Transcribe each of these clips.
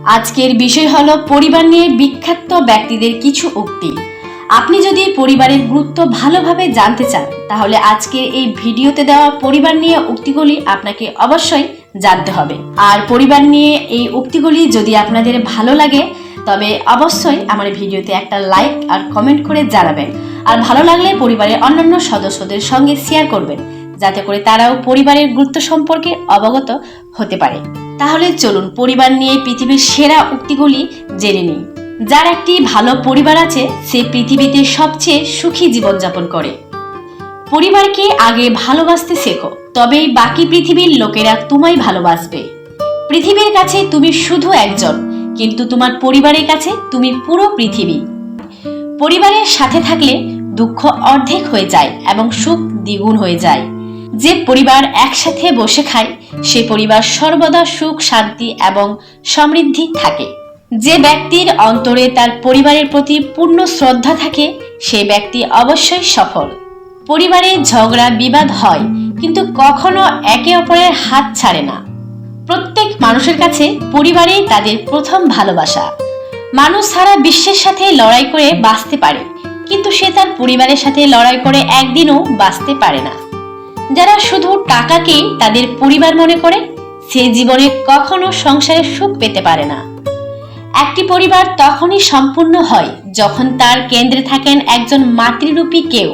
আজকের বিষয় হলো পরিবার নিয়ে বিখ্যাত ব্যক্তিদের কিছু উক্তি। আপনি যদি পরিবারের গুরুত্ব ভালোভাবে জানতে চান তাহলে আজকের এই ভিডিওতে দেওয়া পরিবার নিয়ে উক্তিগুলি আপনাকে অবশ্যই জানতে হবে। আর পরিবার নিয়ে এই উক্তিগুলি যদি আপনাদের ভালো লাগে তবে অবশ্যই আমার ভিডিওতে একটা লাইক আর কমেন্ট করে জানাবেন। আর ভালো লাগলে পরিবারের অন্যান্য সদস্যদের সঙ্গে শেয়ার করবেন, যাতে করে তারাও পরিবারের গুরুত্ব সম্পর্কে অবগত হতে পারে। তাহলে চলুন পরিবার নিয়ে পৃথিবীর সেরা উক্তিগুলি জেনে নিই। যার একটি ভালো পরিবার আছে সে পৃথিবীতে সবচেয়ে সুখী জীবনযাপন করে। পরিবারকে আগে ভালোবাসতে শেখো, তবেই বাকি পৃথিবীর লোকেরা তোমায় ভালোবাসবে। পৃথিবীর কাছে তুমি শুধু একজন, কিন্তু তোমার পরিবারের কাছে তুমি পুরো পৃথিবী। পরিবারের সাথে থাকলে দুঃখ অর্ধেক হয়ে যায় এবং সুখ দ্বিগুণ হয়ে যায়। যে পরিবার একসাথে বসে খায় সে পরিবার সর্বদা সুখ, শান্তি এবং সমৃদ্ধি থাকে। যে ব্যক্তির অন্তরে তার পরিবারের প্রতি পূর্ণ শ্রদ্ধা থাকে সে ব্যক্তি অবশ্যই সফল। পরিবারে ঝগড়া বিবাদ হয়, কিন্তু কখনো একে অপরের হাত ছাড়ে না। প্রত্যেক মানুষের কাছে পরিবারই তাদের প্রথম ভালোবাসা। মানুষ সারা বিশ্বের সাথে লড়াই করে বাঁচতে পারে, কিন্তু সে তার পরিবারের সাথে লড়াই করে একদিনও বাঁচতে পারে না। যারা শুধু টাকাকেই তাদের পরিবার মনে করে সে জীবনে কখনো সংসারে সুখ পেতে পারে না। একটি পরিবার তখনই সম্পূর্ণ হয় যখন তার কেন্দ্রে থাকেন একজন মাতৃরূপী কেউ,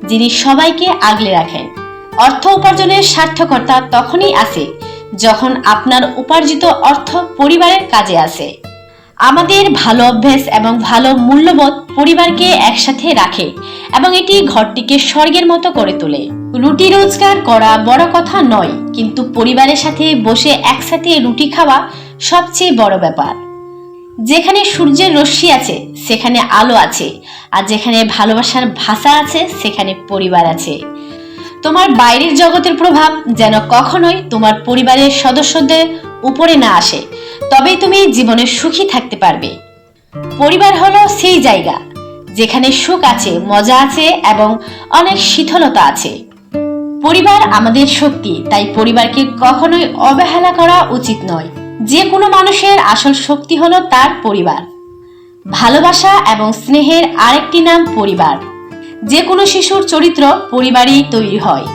যিনি সবাইকে আগলে রাখেন। অর্থ উপার্জনের সার্থকতা তখনই আসে যখন আপনার উপার্জিত অর্থ পরিবারের কাজে আসে। আমাদের ভালো অভ্যাস এবং ভালো মূল্যবোধ পরিবারকে একসাথে রাখে এবং এটি ঘরটিকে স্বর্গের মতো করে তোলে। রুটি রোজগার করা বড় কথা নয়, কিন্তু পরিবারের সাথে বসে একসাথে রুটি খাওয়া সবচেয়ে বড় ব্যাপার। যেখানে সূর্যের রশ্মি আছে সেখানে আলো আছে, আর যেখানে ভালোবাসার ভাষা আছে সেখানে পরিবার আছে। তোমার বাইরের জগতের প্রভাব যেন কখনোই তোমার পরিবারের সদস্যদের উপরে না আসে, তবেই তুমি জীবনে সুখী থাকতে পারবে। পরিবার হলো সেই জায়গা যেখানে সুখ আছে, মজা আছে এবং অনেক শীতলতা আছে। পরিবার আমাদের শক্তি, তাই পরিবারকে কখনোই অবহেলা করা উচিত নয়। যে কোনো মানুষের আসল শক্তি হলো তার পরিবার। ভালোবাসা এবং স্নেহের আরেকটি নাম পরিবার। যে কোনো শিশুর চরিত্র পরিবারেই তৈরি হয়।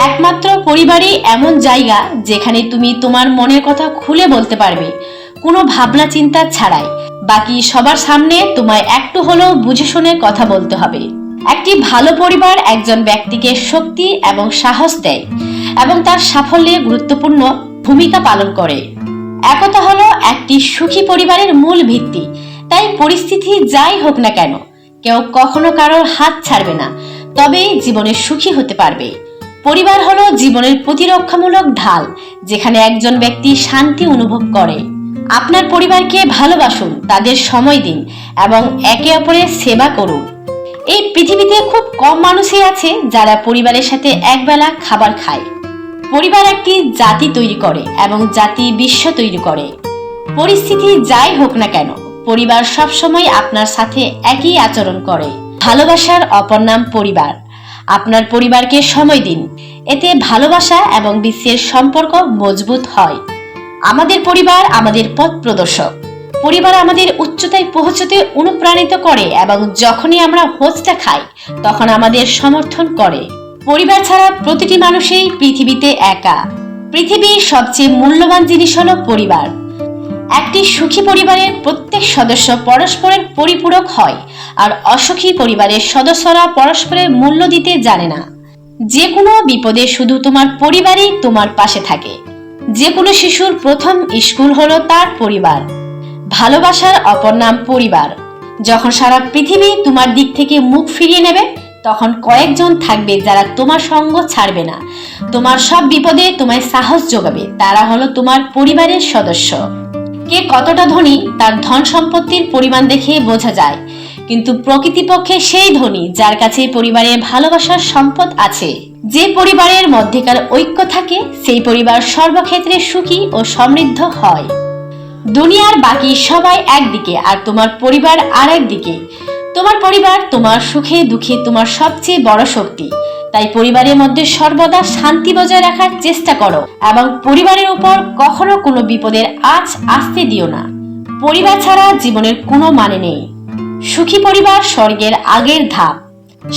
একমাত্র পরিবারই এমন জায়গা যেখানে তুমি তোমার মনের কথা খুলে বলতে পারবে, কোনো ভাবনা চিন্তা ছাড়াই। বাকি সবার সামনে তোমায় একটু হলেও বুঝে শুনে কথা বলতে হবে। একটি ভালো পরিবার একজন ব্যক্তিকে শক্তি এবং সাহস দেয় এবং তার সাফল্যে গুরুত্বপূর্ণ ভূমিকা পালন করে। একতা হলো একটি সুখী পরিবারের মূল ভিত্তি। তাই পরিস্থিতি যাই হোক না কেন কেউ কখনো কারোর হাত ছাড়বে না, তবেই জীবনে সুখী হতে পারবে। পরিবার হলো জীবনের প্রতিরক্ষামূলক ঢাল, যেখানে একজন ব্যক্তি শান্তি অনুভব করে। আপনার পরিবারকে ভালোবাসুন, তাদের সময় দিন এবং একে অপরের সেবা করুন। এই পৃথিবীতে খুব কম মানুষই আছে যারা পরিবারের সাথে একবেলা খাবার খায়। পরিবার একটি জাতি তৈরি করে এবং জাতি বিশ্ব তৈরি করে। পরিস্থিতি যাই হোক না কেন পরিবার সবসময় আপনার সাথে একই আচরণ করে। ভালোবাসার অপর নাম পরিবার। আপনার পরিবারকে সময় দিন, এতে ভালোবাসা এবং বিশ্বের সম্পর্ক মজবুত হয়। আমাদের পরিবার আমাদের পথ প্রদর্শক। পরিবার আমাদের উচ্চতায় পৌঁছতে অনুপ্রাণিত করে এবং যখনই আমরা হোঁচটা খাই তখন আমাদের সমর্থন করে। পরিবার ছাড়া প্রতিটি মানুষই পৃথিবীতে একা। পৃথিবীর সবচেয়ে মূল্যবান জিনিস হলো পরিবার। একটি সুখী পরিবারের প্রত্যেক সদস্য পরস্পরের পরিপূরক হয়, আর অসুখী পরিবারের সদস্যরা পরস্পরের মূল্য দিতে জানে না। যে কোনো বিপদে শুধু তোমার পরিবারই তোমার পাশে থাকে। যে কোনো শিশুর প্রথম স্কুল হলো তার পরিবার। ভালোবাসার অপর নাম পরিবার। যখন সারা পৃথিবী তোমার দিক থেকে মুখ ফিরিয়ে নেবে তখন কয়েকজন থাকবে যারা তোমার সঙ্গ ছাড়বে না, তোমার সব বিপদে তোমায় সাহস যোগাবে। তারা হলো তোমার পরিবারের সদস্য। কে কতটা ধনী তার ধন সম্পত্তির পরিমাণ দেখে বোঝা যায়, কিন্তু প্রকৃতপক্ষে সেই ধনী যার কাছে পরিবারের ভালোবাসার সম্পদ আছে। যে পরিবারের মধ্যেকার ঐক্য থাকে সেই পরিবার সর্বক্ষেত্রে সুখী ও সমৃদ্ধ হয়। দুনিয়ার বাকি সবাই একদিকে আর তোমার পরিবার আর একদিকে। তোমার পরিবার তোমার সুখে দুঃখে তোমার সবচেয়ে বড় শক্তি। তাই পরিবারের মধ্যে সর্বদা শান্তি বজায় রাখার চেষ্টা করো এবং পরিবারের উপর কখনো কোনো বিপদের আঁচ আসতে দিও না। পরিবার ছাড়া জীবনের কোনো মানে নেই। সুখী পরিবার স্বর্গের আগের ধাপ।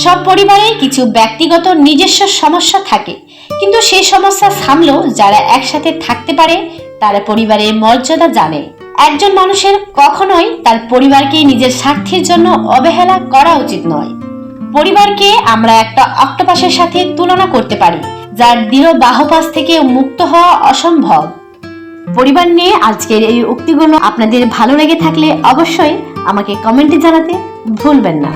সব পরিবারেই কিছু ব্যক্তিগত নিজস্ব সমস্যা থাকে, কিন্তু সেই সমস্যা সামলেও যারা একসাথে থাকতে পারে তারা পরিবারের মর্যাদা জানে। একজন মানুষের কখনোই তার পরিবারকে নিজের স্বার্থের জন্য অবহেলা করা উচিত নয়। পরিবারকে আমরা একটা অক্টোপাসের সাথে তুলনা করতে পারি, যার দৃঢ় বাহুপাশ থেকে মুক্ত হওয়া অসম্ভব। পরিবার নিয়ে আজকের এই উক্তিগুলো আপনাদের ভালো লেগে থাকলে অবশ্যই আমাকে কমেন্টে জানাতে ভুলবেন না।